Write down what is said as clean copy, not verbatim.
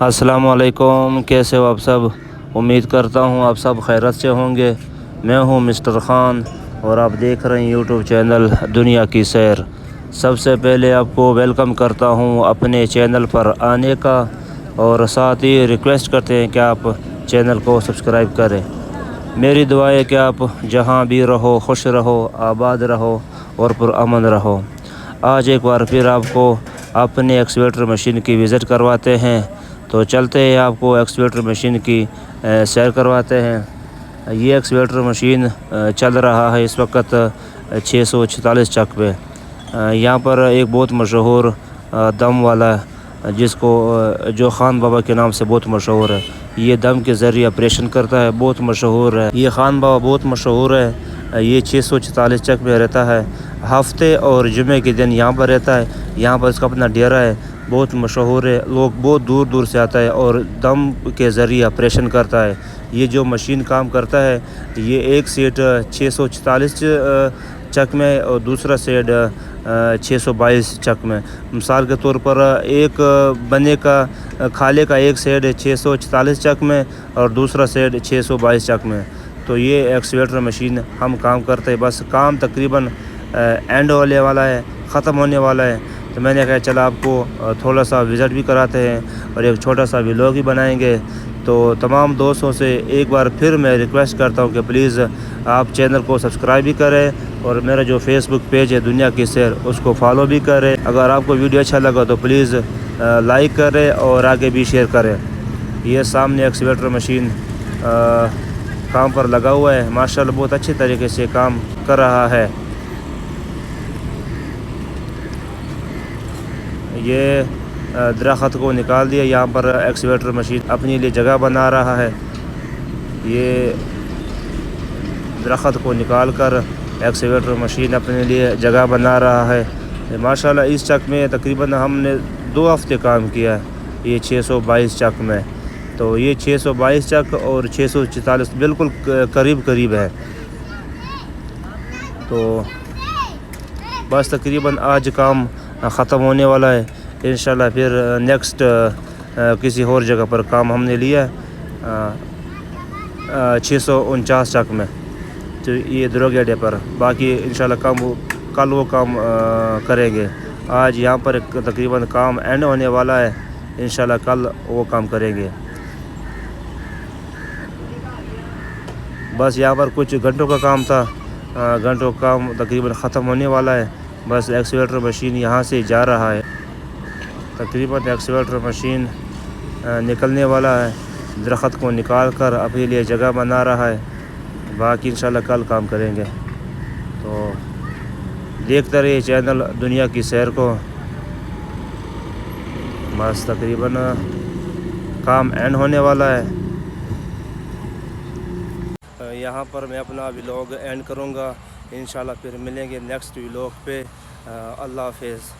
السلام علیکم، کیسے ہو آپ سب؟ امید کرتا ہوں آپ سب خیرت سے ہوں گے۔ میں ہوں مسٹر خان اور آپ دیکھ رہے ہیں یوٹیوب چینل دنیا کی سیر۔ سب سے پہلے آپ کو ویلکم کرتا ہوں اپنے چینل پر آنے کا، اور ساتھ ہی ریکویسٹ کرتے ہیں کہ آپ چینل کو سبسکرائب کریں۔ میری دعا ہے کہ آپ جہاں بھی رہو خوش رہو، آباد رہو اور پرامن رہو۔ آج ایک بار پھر آپ کو اپنے ایکسکیویٹر مشین کی وزٹ کرواتے ہیں، تو چلتے ہیں آپ کو ایکسکیویٹر مشین کی سیر کرواتے ہیں۔ یہ ایکسکیویٹر مشین چل رہا ہے اس وقت 646 چک پہ۔ یہاں پر ایک بہت مشہور دم والا جس کو جو خان بابا کے نام سے بہت مشہور ہے، یہ دم کے ذریعے آپریشن کرتا ہے، بہت مشہور ہے یہ خان بابا، بہت مشہور ہے۔ یہ 646 چک پہ رہتا ہے، ہفتے اور جمعے کے دن یہاں پر رہتا ہے۔ یہاں پر اس کا اپنا ڈیرا ہے، بہت مشہور ہے، لوگ بہت دور دور سے آتا ہے اور دم کے ذریعے آپریشن کرتا ہے۔ یہ جو مشین کام کرتا ہے، یہ ایک سیٹ 646 چک میں اور دوسرا سیٹ 622 چک میں۔ مثال کے طور پر ایک بنے کا کھالے کا ایک سیٹ 646 چک میں اور دوسرا سیٹ 622 چک میں۔ تو یہ ایکسکیویٹر مشین ہم کام کرتے ہیں، بس کام تقریباً اینڈ ہونے والا ہے، ختم ہونے والا ہے۔ تو میں نے کہا چلا آپ کو تھوڑا سا وزٹ بھی کراتے ہیں اور ایک چھوٹا سا ولاگ بھی بنائیں گے۔ تو تمام دوستوں سے ایک بار پھر میں ریکویسٹ کرتا ہوں کہ پلیز آپ چینل کو سبسکرائب بھی کریں اور میرا جو فیس بک پیج ہے دنیا کی سیر، اس کو فالو بھی کریں۔ اگر آپ کو ویڈیو اچھا لگا تو پلیز لائک کریں اور آگے بھی شیئر کریں۔ یہ سامنے ایکسکیویٹر مشین کام پر لگا ہوا ہے، ماشاءاللہ بہت اچھے طریقے سے کام کر رہا ہے۔ یہ درخت کو نکال دیا، یہاں پر ایکسکیویٹر مشین اپنے لیے جگہ بنا رہا ہے۔ یہ درخت کو نکال کر ایکسکیویٹر مشین اپنے لیے جگہ بنا رہا ہے۔ ماشاءاللہ اس چک میں تقریباً ہم نے 2 ہفتے کام کیا ہے، یہ 622 چک میں۔ تو یہ 622 چک اور 646 بالکل قریب قریب ہے۔ تو بس تقریباً آج کام ختم ہونے والا ہے، انشاءاللہ پھر نیکسٹ کسی اور جگہ پر کام ہم نے لیا ہے 649 چک میں، تو یہ دروگی اڈے پر۔ باقی انشاءاللہ کل وہ کام کریں گے۔ آج یہاں پر تقریباً کام اینڈ ہونے والا ہے، انشاءاللہ کل وہ کام کریں گے۔ بس یہاں پر کچھ گھنٹوں کا کام تھا، گھنٹوں کا کام تقریباً ختم ہونے والا ہے۔ بس ایکسکیویٹر مشین یہاں سے جا رہا ہے، تقریباً ایکسکیویٹر مشین نکلنے والا ہے، درخت کو نکال کر اپنے لیے جگہ بنا رہا ہے۔ باقی انشاءاللہ کل کام کریں گے۔ تو دیکھتے رہیے چینل دنیا کی سیر کو۔ بس تقریباً کام اینڈ ہونے والا ہے۔ یہاں پر میں اپنا ولاگ اینڈ کروں گا، انشاءاللہ پھر ملیں گے نیکسٹ ولاگ پہ۔ اللہ حافظ۔